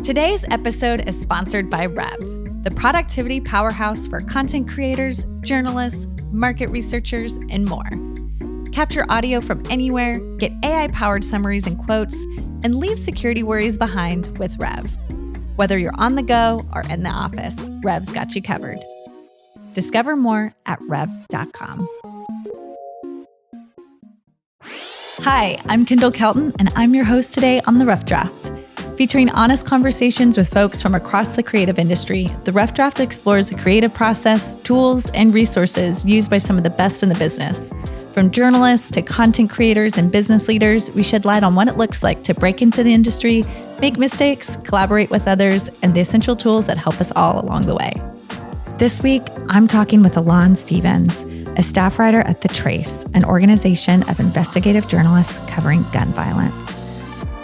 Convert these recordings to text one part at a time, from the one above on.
Today's episode is sponsored by Rev, the productivity powerhouse for content creators, journalists, market researchers, and more. Capture audio from anywhere, get AI-powered summaries and quotes, and leave security worries behind with Rev. Whether you're on the go or in the office, Rev's got you covered. Discover more at rev.com. Hi, I'm Kendall Kelton, and I'm your host today on The Rough Draft. Featuring honest conversations with folks from across the creative industry, The Rough Draft explores the creative process, tools, and resources used by some of the best in the business. From journalists to content creators and business leaders, we shed light on what it looks like to break into the industry, make mistakes, collaborate with others, and the essential tools that help us all along the way. This week, I'm talking with Alain Stephens, a staff writer at The Trace, an organization of investigative journalists covering gun violence.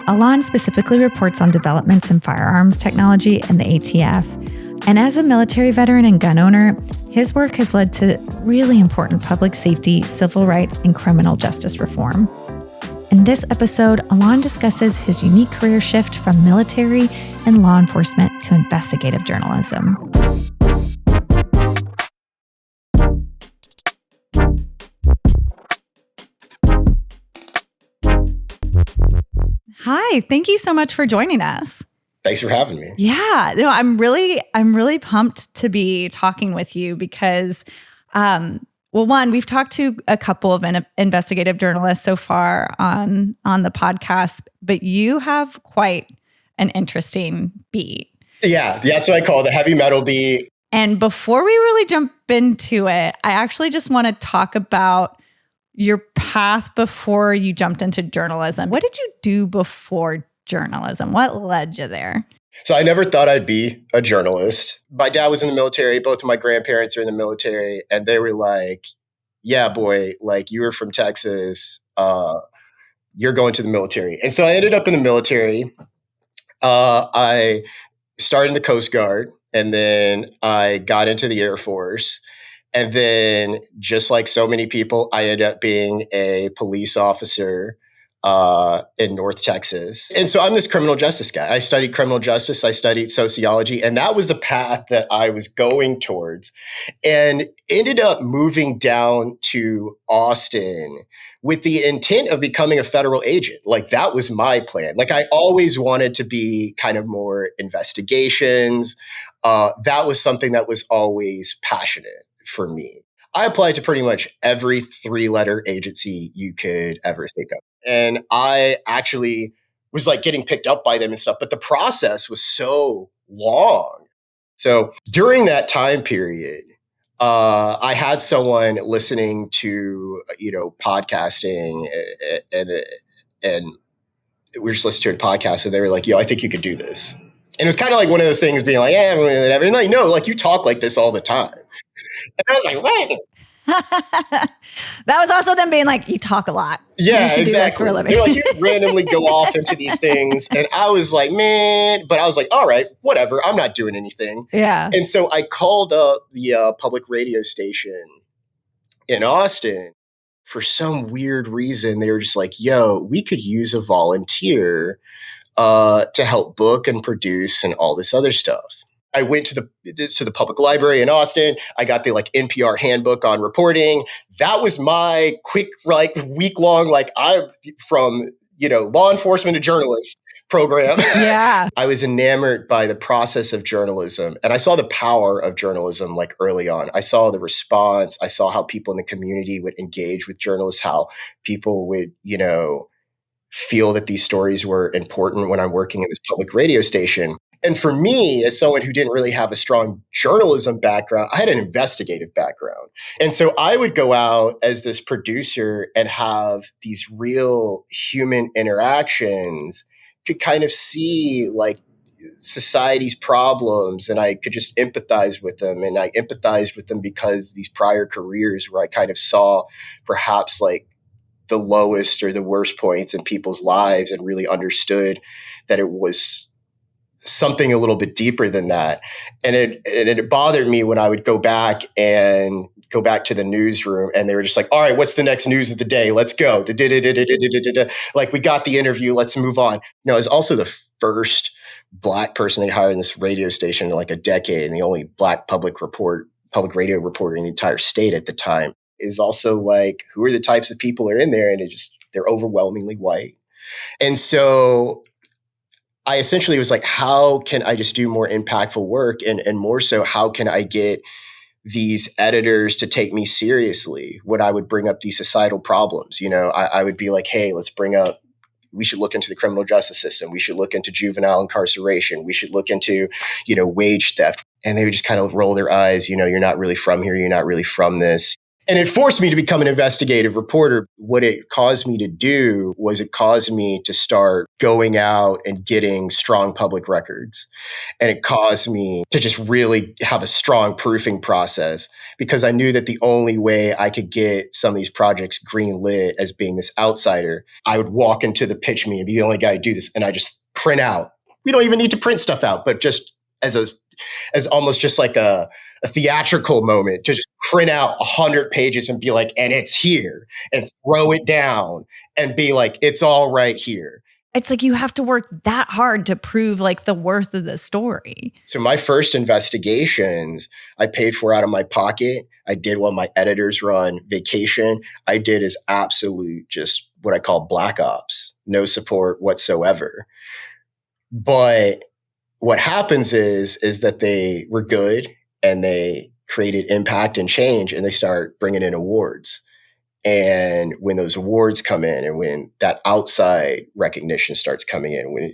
Alain specifically reports on developments in firearms technology and the ATF. And as a military veteran and gun owner, his work has led to really important public safety, civil rights, and criminal justice reform. In this episode, Alain discusses his unique career shift from military and law enforcement to investigative journalism. Hi, thank you so much for joining us. Thanks for having me. Yeah, I'm really pumped to be talking with you because, one, we've talked to a couple of investigative journalists so far on the podcast, but you have quite an interesting beat. Yeah, that's what I call the heavy metal beat. And before we really jump into it, I actually just want to talk about your path before you jumped into journalism. What did you do before journalism? What led you there? So I never thought I'd be a journalist. My dad was in the military. Both of my grandparents are in the military. And they were like, yeah, boy, like you were from Texas. You're going to the military. And so I ended up in the military. I started in the Coast Guard and then I got into the Air Force. And then just like so many people, I ended up being a police officer in North Texas. And so I'm this criminal justice guy. I studied criminal justice. I studied sociology. And that was the path that I was going towards and ended up moving down to Austin with the intent of becoming a federal agent. Like that was my plan. Like I always wanted to be kind of more investigations. That was something that was always passionate for me. I applied to pretty much every 3-letter agency you could ever think of. And I actually was like getting picked up by them and stuff, but the process was so long. So during that time period, I had someone listening to, podcasting and we were just listening to a podcast and they were like, yo, I think you could do this. And it was kind of like one of those things being like, yeah, whatever. And like, no, like you talk like this all the time. And I was like, what? That was also them being like, you talk a lot. Yeah, you should exactly. do this for a living. They're like, you randomly go off into these things. And I was like, man, but I was like, all right, whatever. I'm not doing anything. Yeah. And so I called up the public radio station in Austin. For some weird reason, they were just like, yo, we could use a volunteer to help book and produce and all this other stuff. I went to the public library in Austin. I got the like NPR handbook on reporting. That was my quick like week-long like I'm from law enforcement to journalist program. Yeah. I was enamored by the process of journalism and I saw the power of journalism like early on. I saw the response. I saw how people in the community would engage with journalists, how people would, feel that these stories were important when I'm working at this public radio station. And for me, as someone who didn't really have a strong journalism background, I had an investigative background. And so I would go out as this producer and have these real human interactions, could kind of see like society's problems and I could just empathize with them. And I empathized with them because these prior careers where I kind of saw perhaps like the lowest or the worst points in people's lives and really understood that it was something a little bit deeper than that. And it bothered me when I would go back to the newsroom and they were just like, all right, what's the next news of the day? Let's go. Like we got the interview. Let's move on. It's also the first Black person they hired in this radio station in like a decade, and the only Black public radio reporter in the entire state at the time, is also like, who are the types of people are in there? And they're overwhelmingly white. And so I essentially was like, how can I just do more impactful work? And more so, how can I get these editors to take me seriously when I would bring up these societal problems? I would be like, hey, we should look into the criminal justice system. We should look into juvenile incarceration. We should look into, wage theft. And they would just kind of roll their eyes, you're not really from here. You're not really from this. And it forced me to become an investigative reporter. What it caused me to do was it caused me to start going out and getting strong public records. And it caused me to just really have a strong proofing process, because I knew that the only way I could get some of these projects greenlit as being this outsider, I would walk into the pitch meeting and be the only guy to do this. And I just print out. We don't even need to print stuff out, but just as almost just like a theatrical moment, to just print out 100 pages and be like, and it's here, and throw it down and be like, it's all right here. It's like you have to work that hard to prove like the worth of the story. So my first investigations, I paid for out of my pocket. I did while my editors were on vacation. I did as absolute, just what I call black ops, no support whatsoever. But what happens is that they were good and they created impact and change, and they start bringing in awards. And when those awards come in, and when that outside recognition starts coming in, when,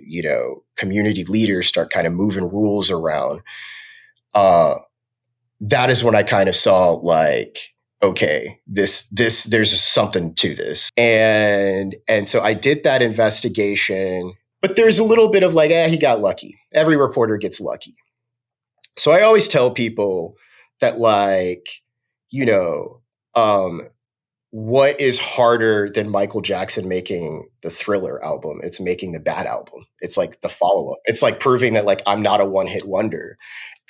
community leaders start kind of moving rules around, that is when I kind of saw like, okay, this, there's something to this. And so I did that investigation, but there's a little bit of like, he got lucky. Every reporter gets lucky. So I always tell people that, like, what is harder than Michael Jackson making the Thriller album? It's making the Bad album. It's like the follow-up. It's like proving that, like, I'm not a one-hit wonder.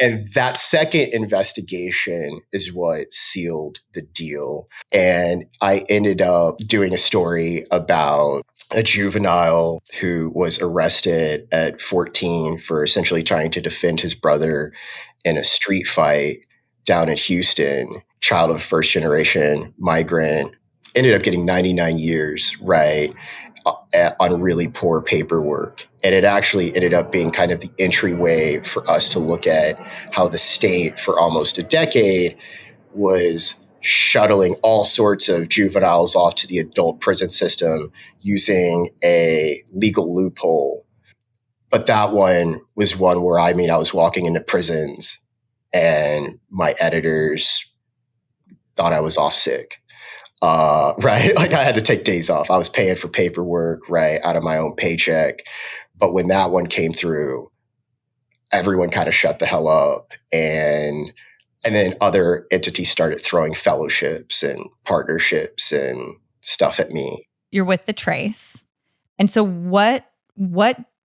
And that second investigation is what sealed the deal. And I ended up doing a story about a juvenile who was arrested at 14 for essentially trying to defend his brother in a street fight down in Houston. Child of first generation migrant, ended up getting 99 years, right, on really poor paperwork. And it actually ended up being kind of the entryway for us to look at how the state for almost a decade was shuttling all sorts of juveniles off to the adult prison system using a legal loophole. But that one was one where, I was walking into prisons and my editors thought I was off sick. Right? Like, I had to take days off. I was paying for paperwork, right, out of my own paycheck. But when that one came through, everyone kind of shut the hell up. And then other entities started throwing fellowships and partnerships and stuff at me. You're with the Trace. And so what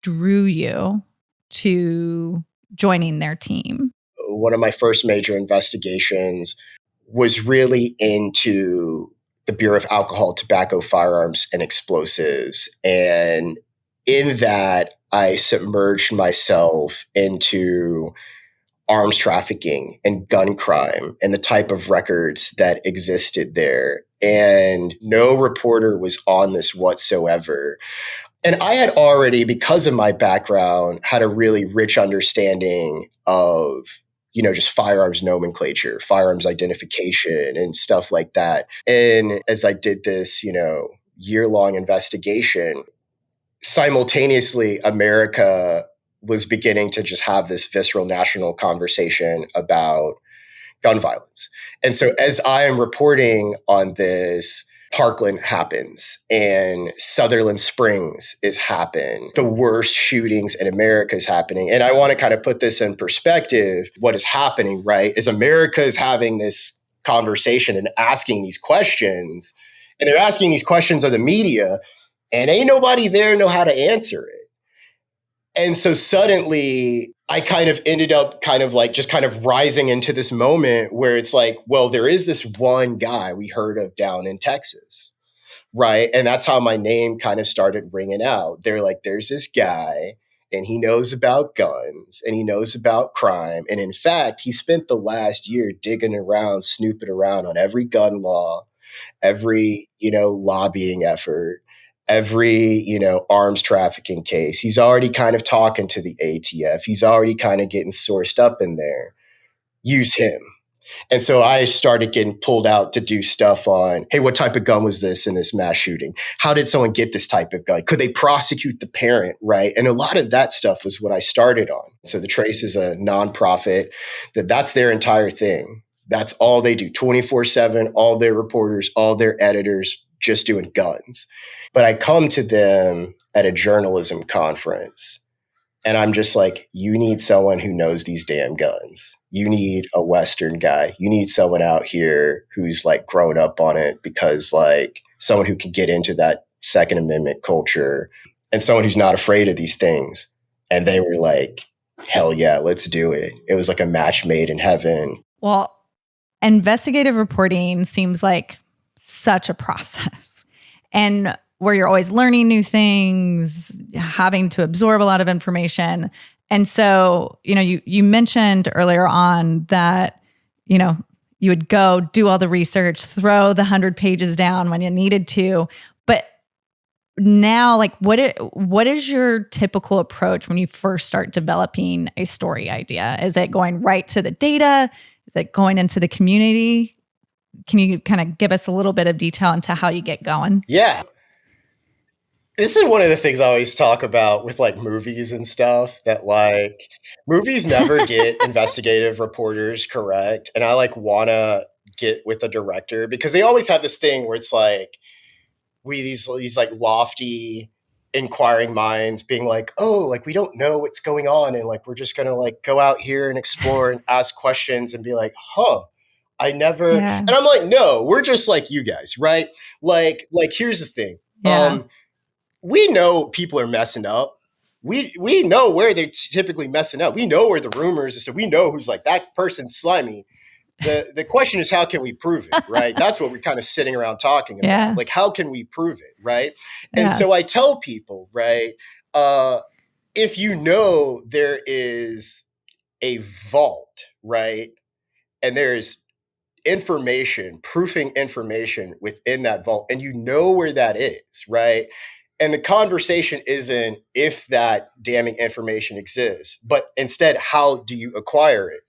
drew you to joining their team? One of my first major investigations was really into the Bureau of Alcohol, Tobacco, Firearms, and Explosives. And in that, I submerged myself into arms trafficking and gun crime and the type of records that existed there. And no reporter was on this whatsoever. And I had already, because of my background, had a really rich understanding of, just firearms nomenclature, firearms identification, and stuff like that. And as I did this, year-long investigation, simultaneously, America was beginning to just have this visceral national conversation about gun violence. And so as I am reporting on this, Parkland happens and Sutherland Springs is happening. The worst shootings in America is happening. And I want to kind of put this in perspective. What is happening, right, is America is having this conversation and asking these questions. And they're asking these questions of the media, and ain't nobody there know how to answer it. And so suddenly I kind of ended up kind of rising into this moment where it's like, well, there is this one guy we heard of down in Texas, right? And that's how my name kind of started ringing out. They're like, there's this guy and he knows about guns and he knows about crime. And in fact, he spent the last year digging around, snooping around on every gun law, every, lobbying effort, every, arms trafficking case. He's already kind of talking to the ATF. He's already kind of getting sourced up in there. Use him. And so I started getting pulled out to do stuff on, hey, what type of gun was this in this mass shooting? How did someone get this type of gun? Could they prosecute the parent, right? And a lot of that stuff was what I started on. So the Trace is a nonprofit that's their entire thing. That's all they do, 24/7, all their reporters, all their editors, just doing guns. But I come to them at a journalism conference and I'm just like, you need someone who knows these damn guns. You need a Western guy. You need someone out here who's like grown up on it, because like someone who can get into that Second Amendment culture and someone who's not afraid of these things. And they were like, hell yeah, let's do it. It was like a match made in heaven. Well, investigative reporting seems like such a process, and where you're always learning new things, having to absorb a lot of information. And so, you mentioned earlier on that, you would go do all the research, throw the 100 pages down when you needed to. But now, like, what is your typical approach when you first start developing a story idea? Is it going right to the data? Is it going into the community? Can you kind of give us a little bit of detail into how you get going? Yeah. This is one of the things I always talk about with like movies and stuff, that like movies never get investigative reporters correct. And I like want to get with the director, because they always have this thing where it's like these like lofty inquiring minds being like, oh, like we don't know what's going on. And like, we're just going to like go out here and explore and ask questions and be like, I never, and I'm like, no, we're just like you guys, right? Like here's the thing. Yeah. We know people are messing up. We know where they're typically messing up. We know where the rumors are. So we know who's like, that person's slimy. The question is, how can we prove it, right? That's what we're kind of sitting around talking about. Yeah. Like, how can we prove it, right? And so I tell people, right, if there is a vault, right, and there's proofing information within that vault, and you know where that is, right? And the conversation isn't if that damning information exists, but instead, how do you acquire it?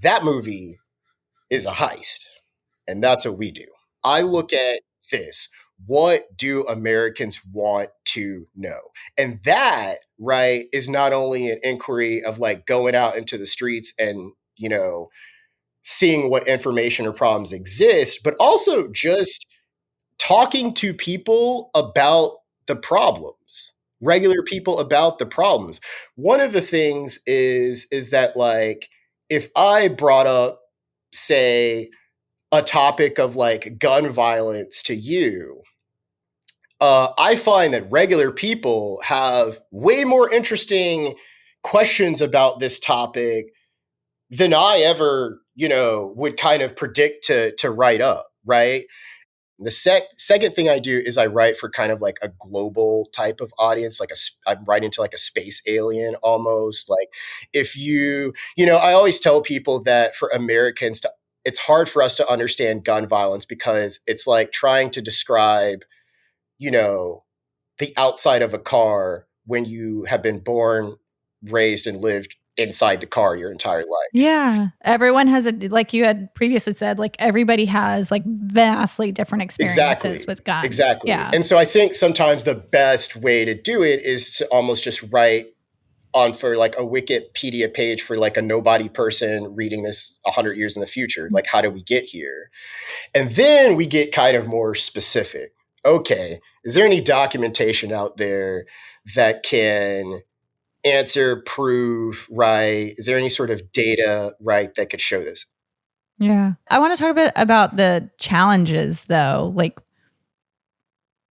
That movie is a heist. And that's what we do. I look at this. What do Americans want to know? And that, right, is not only an inquiry of like going out into the streets and, seeing what information or problems exist, but also just talking to people about the problems, regular people about the problems. One of the things is that like, if I brought up, say, a topic of like gun violence to you, I find that regular people have way more interesting questions about this topic than I ever, would kind of predict to write up, right? The second thing I do is I write for kind of like a global type of audience, like I'm writing to like a space alien almost. Like if I always tell people that for Americans it's hard for us to understand gun violence, because it's like trying to describe, the outside of a car when you have been born, raised, and lived inside the car your entire life. Yeah. Everyone has like you had previously said, like everybody has like vastly different experiences with guns. Exactly. Yeah. And so I think sometimes the best way to do it is to almost just write on for like a Wikipedia page for like a nobody person reading this 100 years in the future. Like, how did we get here? And then we get kind of more specific. Okay, is there any documentation out there that can answer, prove, right? Is there any sort of data, right, that could show this? Yeah. I want to talk a bit about the challenges though, like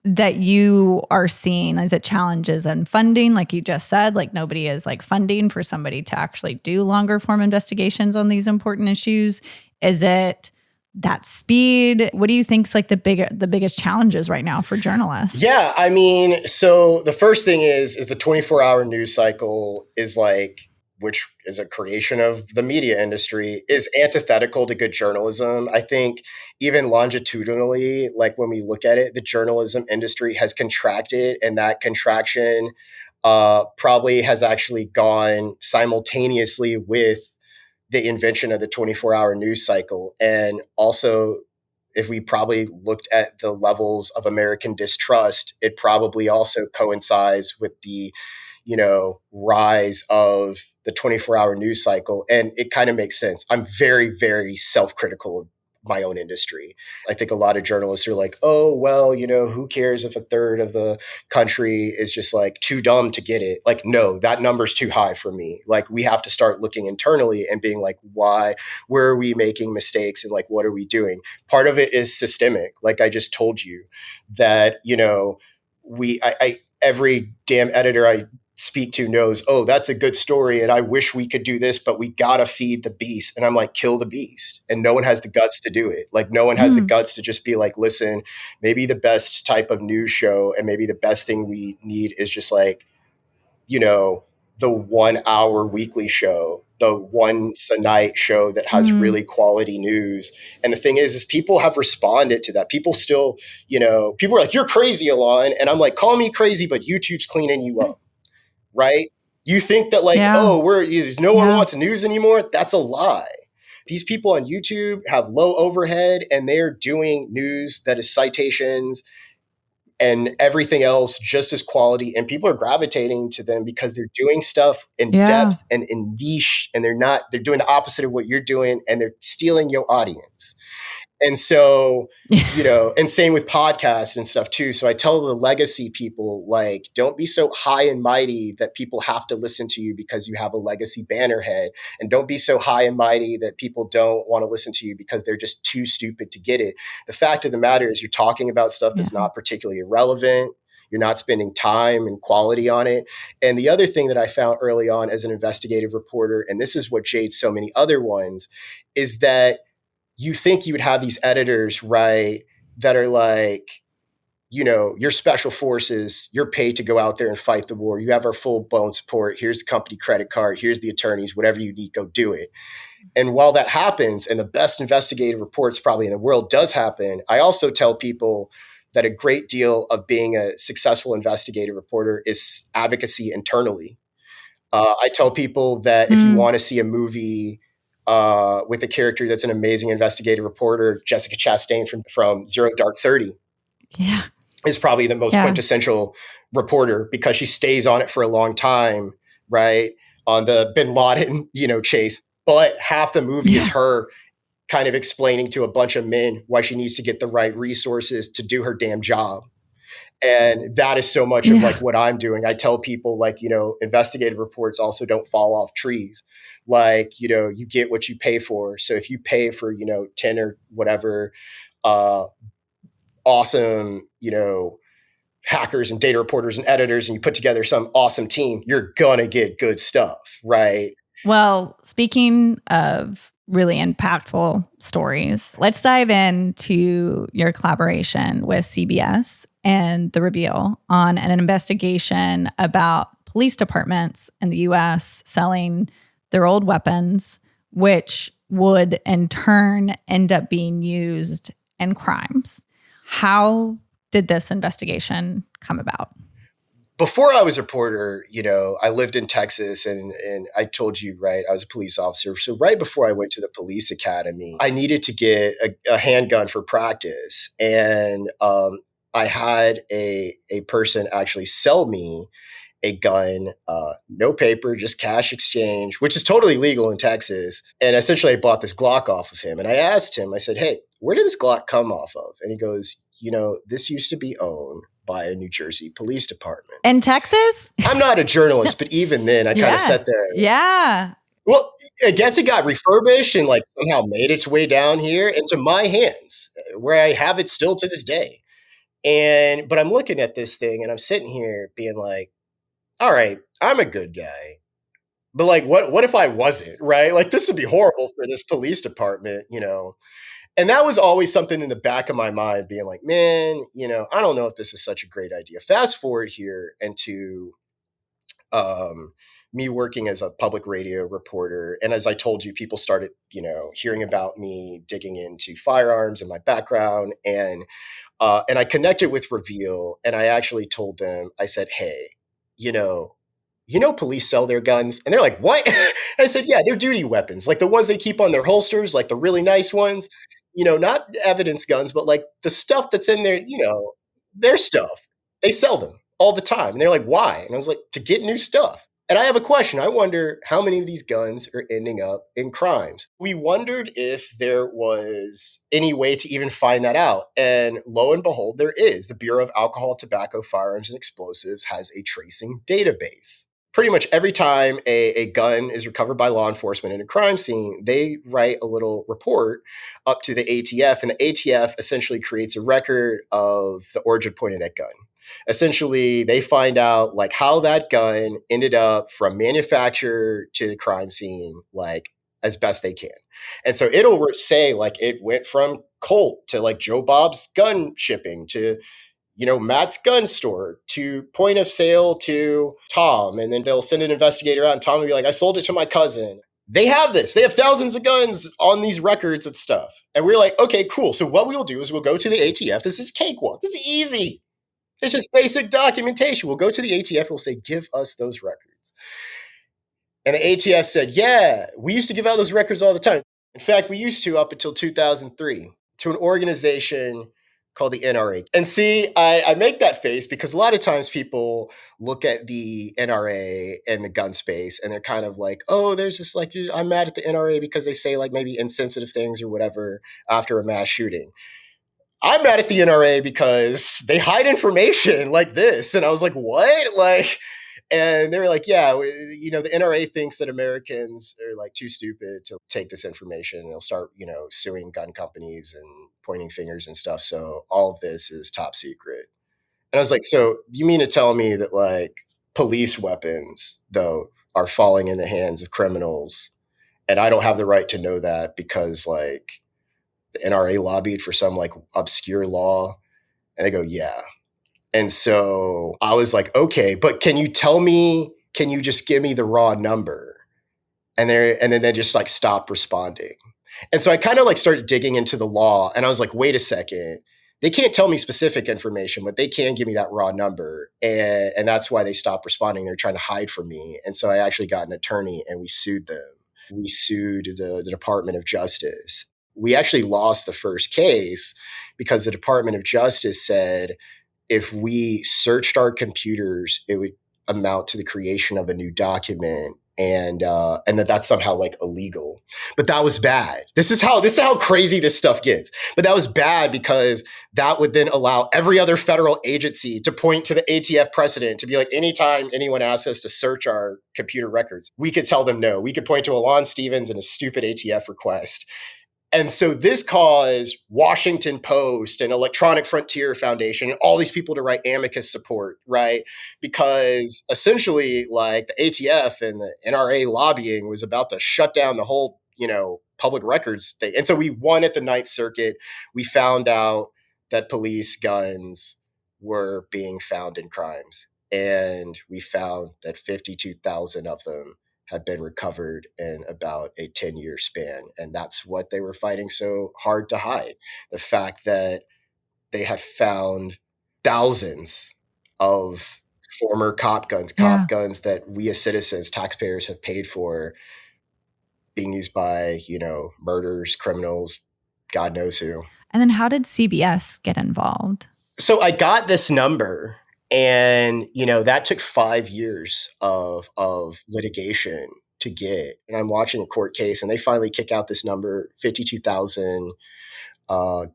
that you are seeing. Is it challenges in funding? Like you just said, like nobody is like funding for somebody to actually do longer form investigations on these important issues. Is it that speed? What do you think's like the biggest challenges right now for journalists? Yeah, I mean, so the first thing is the 24-hour news cycle is like, which is a creation of the media industry, is antithetical to good journalism. I think even longitudinally, like when we look at it, the journalism industry has contracted, and that contraction probably has actually gone simultaneously with the invention of the 24-hour news cycle. And also, if we probably looked at the levels of American distrust, it probably also coincides with the, rise of the 24-hour news cycle. And it kind of makes sense. I'm very, very self-critical of my own industry. I think a lot of journalists are like, oh, well, who cares if a third of the country is just like too dumb to get it? Like, no, that number's too high for me. Like, we have to start looking internally and being like, where are we making mistakes, and like, what are we doing? Part of it is systemic. Like I just told you that, every damn editor I speak to knows, oh, that's a good story, and I wish we could do this, but we gotta feed the beast. And I'm like, kill the beast. And no one has the guts to do it. Like, no one has the guts to just be like, listen, maybe the best type of news show and maybe the best thing we need is just like, the 1 hour weekly show, the once a night show that has really quality news. And the thing is people have responded to that. People still, people are like, you're crazy, Alain. And I'm like, call me crazy, but YouTube's cleaning you up. Right? You think that like, no one wants news anymore? That's a lie. These people on YouTube have low overhead, and they're doing news that is citations and everything else just as quality. And people are gravitating to them because they're doing stuff in depth and in niche, and they're doing the opposite of what you're doing, and they're stealing your audience. And so, and same with podcasts and stuff too. So I tell the legacy people, like, don't be so high and mighty that people have to listen to you because you have a legacy bannerhead. And don't be so high and mighty that people don't want to listen to you because they're just too stupid to get it. The fact of the matter is you're talking about stuff that's not particularly irrelevant. You're not spending time and quality on it. And the other thing that I found early on as an investigative reporter, and this is what jades so many other ones, is that you think you would have these editors, right, that are like, you're special forces, you're paid to go out there and fight the war. You have our full blown support. Here's the company credit card. Here's the attorneys, whatever you need, go do it. And while that happens, and the best investigative reports probably in the world does happen, I also tell people that a great deal of being a successful investigative reporter is advocacy internally. I tell people that if you want to see a movie with a character that's an amazing investigative reporter, Jessica Chastain from Zero Dark 30 is probably the most quintessential reporter because she stays on it for a long time, right? On the Bin Laden, chase. But half the movie is her kind of explaining to a bunch of men why she needs to get the right resources to do her damn job. And that is so much of like what I'm doing. I tell people like, investigative reports also don't fall off trees. Like, you get what you pay for. So if you pay for, 10 or whatever, awesome, hackers and data reporters and editors, and you put together some awesome team, you're going to get good stuff. Right. Well, speaking of really impactful stories, let's dive into your collaboration with CBS and The Reveal on an investigation about police departments in the US selling their old weapons, which would in turn end up being used in crimes. How did this investigation come about? Before I was a reporter, I lived in Texas, and I told you, right, I was a police officer. So right before I went to the police academy, I needed to get a handgun for practice. And I had a person actually sell me a gun, no paper, just cash exchange, which is totally legal in Texas. And essentially I bought this Glock off of him. And I asked him, I said, hey, where did this Glock come off of? And he goes, this used to be owned by a New Jersey police department. In Texas? I'm not a journalist, but even then I kind of sat there. Yeah. Well, I guess it got refurbished and like somehow made its way down here into my hands, where I have it still to this day. But I'm looking at this thing and I'm sitting here being like, all right, I'm a good guy. But like, what if I wasn't, right? Like, this would be horrible for this police department, And that was always something in the back of my mind being like, man, I don't know if this is such a great idea. Fast forward here into um, me working as a public radio reporter. And as I told you, people started, hearing about me digging into firearms and my background. And I connected with Reveal, and I actually told them, I said, hey, you know, police sell their guns. And they're like, what? I said, yeah, they're duty weapons, like the ones they keep on their holsters, like the really nice ones, not evidence guns, but like the stuff that's in there, their stuff. They sell them all the time. And they're like, why? And I was like, to get new stuff. And I have a question. I wonder how many of these guns are ending up in crimes. We wondered if there was any way to even find that out. And lo and behold, there is. The Bureau of Alcohol, Tobacco, Firearms, and Explosives has a tracing database. Pretty much every time a gun is recovered by law enforcement in a crime scene, they write a little report up to the ATF, and the ATF essentially creates a record of the origin point of that gun. Essentially, they find out like how that gun ended up from manufacturer to the crime scene, like as best they can. And so it'll say like it went from Colt to like Joe Bob's gun shipping to Matt's gun store to point of sale to Tom. And then they'll send an investigator out and Tom will be like, I sold it to my cousin. They have this. They have thousands of guns on these records and stuff. And we're like, okay, cool. So what we'll do is we'll go to the ATF. This is cakewalk. This is easy. It's just basic documentation. We'll go to the ATF. We'll say, give us those records. And the ATF said, yeah, we used to give out those records all the time. In fact, we used to up until 2003 to an organization called the NRA. And see, I make that face because a lot of times people look at the NRA and the gun space and they're kind of like, oh, there's this like, I'm mad at the NRA because they say like maybe insensitive things or whatever after a mass shooting. I'm mad at the NRA because they hide information like this. And I was like, what? Like, and they were like, yeah, the NRA thinks that Americans are like too stupid to take this information. And they'll start, suing gun companies and pointing fingers and stuff. So all of this is top secret. And I was like, so you mean to tell me that like police weapons, though, are falling in the hands of criminals and I don't have the right to know that because like the NRA lobbied for some like obscure law? And they go, yeah. And so I was like, okay, but can you just give me the raw number? And then they just like stop responding. And so I kind of like started digging into the law and I was like, wait a second, they can't tell me specific information, but they can give me that raw number. And that's why they stopped responding. They're trying to hide from me. And so I actually got an attorney and we sued them. We sued the Department of Justice. We actually lost the first case because the Department of Justice said, if we searched our computers, it would amount to the creation of a new document, and that's somehow like illegal. But that was bad. This is how crazy this stuff gets. But that was bad because that would then allow every other federal agency to point to the ATF precedent to be like, anytime anyone asks us to search our computer records, we could tell them no. We could point to Alain Stephens and a stupid ATF request. And so this caused Washington Post and Electronic Frontier Foundation and all these people to write amicus support, right? Because essentially, like the ATF and the NRA lobbying was about to shut down the whole, public records thing. And so we won at the Ninth Circuit. We found out that police guns were being found in crimes. And we found that 52,000 of them had been recovered in about a 10-year span. And that's what they were fighting so hard to hide. The fact that they had found thousands of former cop guns that we as citizens, taxpayers have paid for being used by, murderers, criminals, God knows who. And then how did CBS get involved? So I got this number. And, that took 5 years of litigation to get. And I'm watching a court case and they finally kick out this number, 52,000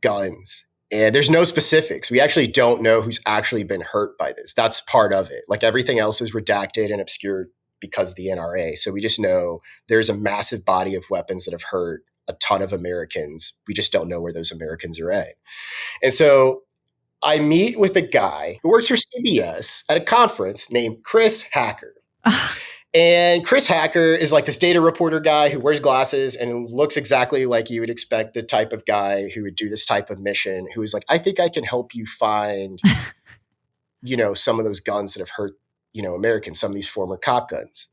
guns. And there's no specifics. We actually don't know who's actually been hurt by this. That's part of it. Like everything else is redacted and obscured because of the NRA. So we just know there's a massive body of weapons that have hurt a ton of Americans. We just don't know where those Americans are at. And so I meet with a guy who works for CBS at a conference named Chris Hacker. And Chris Hacker is like this data reporter guy who wears glasses and looks exactly like you would expect the type of guy who would do this type of mission, who is like, I think I can help you find, some of those guns that have hurt, Americans, some of these former cop guns.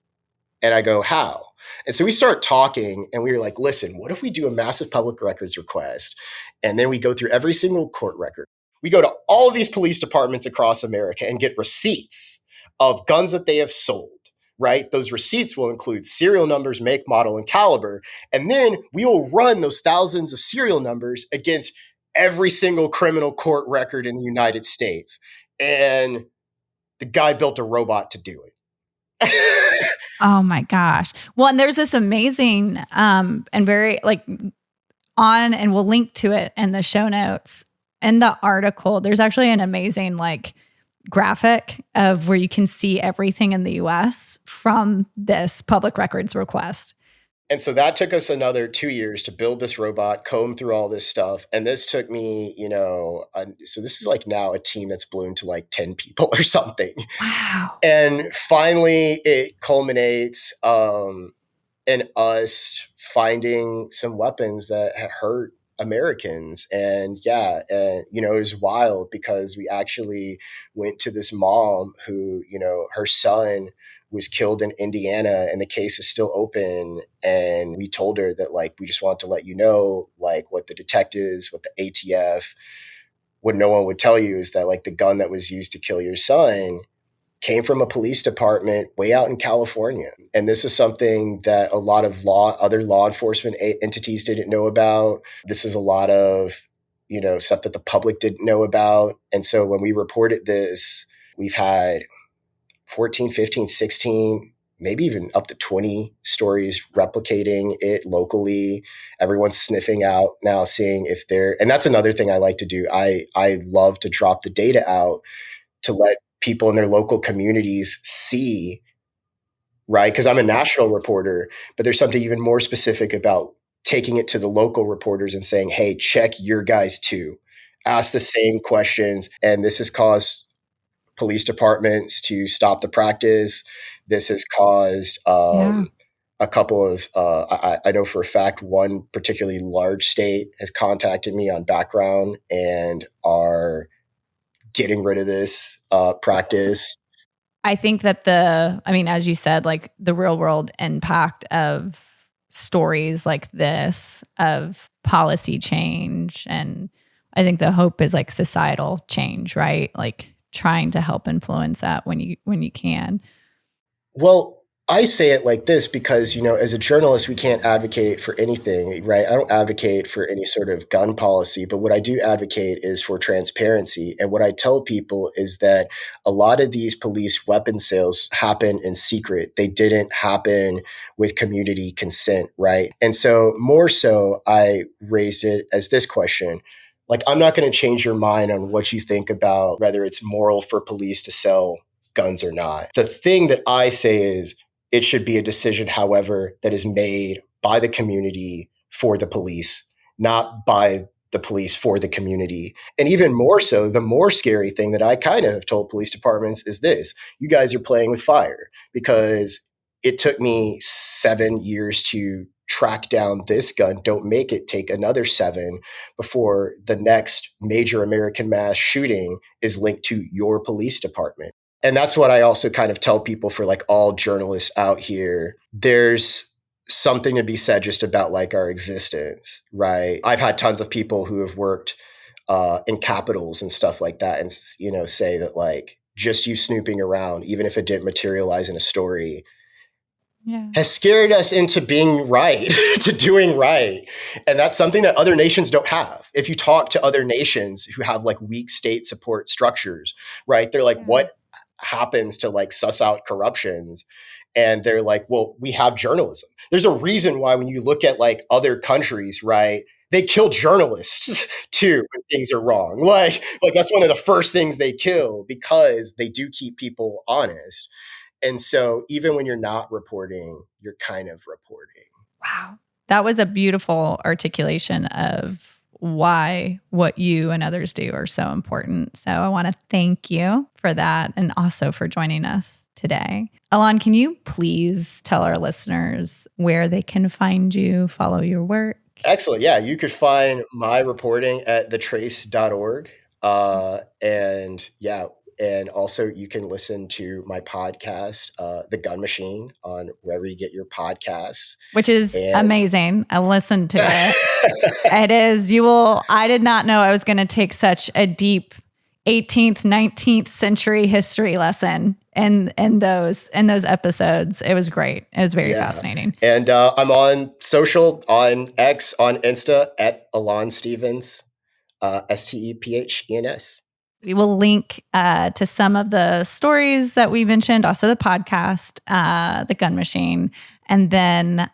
And I go, how? And so we start talking and we were like, listen, what if we do a massive public records request? And then we go through every single court record. We go to all of these police departments across America and get receipts of guns that they have sold, right? Those receipts will include serial numbers, make, model, and caliber. And then we will run those thousands of serial numbers against every single criminal court record in the United States. And the guy built a robot to do it. Oh my gosh. Well, and there's this amazing and very and we'll link to it in the show notes. In the article, there's actually an amazing graphic of where you can see everything in the US from this public records request. And so that took us another 2 years to build this robot, comb through all this stuff. And this took me, so this is now a team that's ballooned to 10 people or something. Wow. And finally it culminates in us finding some weapons that hurt Americans. And it was wild because we actually went to this mom who, her son was killed in Indiana and the case is still open. And we told her that we just want to let you know, what the detectives, what the ATF, what no one would tell you is that the gun that was used to kill your son came from a police department way out in California. And this is something that a lot of other law enforcement entities didn't know about. This is a lot of, stuff that the public didn't know about. And so when we reported this, we've had 14, 15, 16, maybe even up to 20 stories replicating it locally. Everyone's sniffing out now, seeing if and that's another thing I like to do. I love to drop the data out to let people in their local communities see, right? Because I'm a national reporter, but there's something even more specific about taking it to the local reporters and saying, hey, check your guys too. Ask the same questions. And this has caused police departments to stop the practice. This has caused a couple of, I know for a fact, one particularly large state has contacted me on background and are getting rid of this practice. I think that as you said, the real world impact of stories like this, of policy change, and I think the hope is societal change, right? Trying to help influence that when you can. Well, I say it like this because, as a journalist, we can't advocate for anything, right? I don't advocate for any sort of gun policy, but what I do advocate is for transparency. And what I tell people is that a lot of these police weapon sales happen in secret. They didn't happen with community consent, right? And so more so, I raised it as this question. I'm not going to change your mind on what you think about whether it's moral for police to sell guns or not. The thing that I say is it should be a decision, however, that is made by the community for the police, not by the police for the community. And even more so, the more scary thing that I kind of have told police departments is this: you guys are playing with fire, because it took me 7 years to track down this gun. Don't make it take another 7 before the next major American mass shooting is linked to your police department. And that's what I also kind of tell people for all journalists out here. There's something to be said just about our existence, right? I've had tons of people who have worked in capitals and stuff like that and, say that just you snooping around, even if it didn't materialize in a story, has scared us into being right, to doing right. And that's something that other nations don't have. If you talk to other nations who have weak state support structures, right? They're what happens to suss out corruptions? And they're well, we have journalism. There's a reason why when you look at other countries, right, they kill journalists too when things are wrong. That's one of the first things they kill, because they do keep people honest. And so even when you're not reporting, you're kind of reporting. Wow. That was a beautiful articulation of why what you and others do are so important. So I want to thank you for that and also for joining us today. Alain, can you please tell our listeners where they can find you, follow your work? Excellent. Yeah, you could find my reporting at thetrace.org. And also you can listen to my podcast, The Gun Machine, on wherever you get your podcasts. Which is amazing. I listened to it. It is. I did not know I was going to take such a deep 18th, 19th century history lesson in those episodes. It was great. It was very fascinating. And I'm on social, on X, on Insta at Alain Stephens, Stephens. We will link to some of the stories that we mentioned, also the podcast, The Gun Machine, and then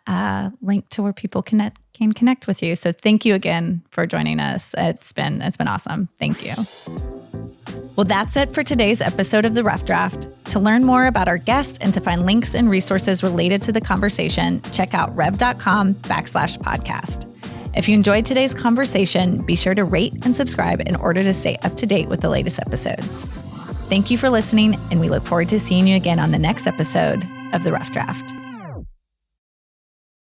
link to where people can connect with you. So thank you again for joining us. It's been awesome. Thank you. Well, that's it for today's episode of The Rough Draft. To learn more about our guest and to find links and resources related to the conversation, check out rev.com/podcast. If you enjoyed today's conversation, be sure to rate and subscribe in order to stay up to date with the latest episodes. Thank you for listening, and we look forward to seeing you again on the next episode of The Rough Draft.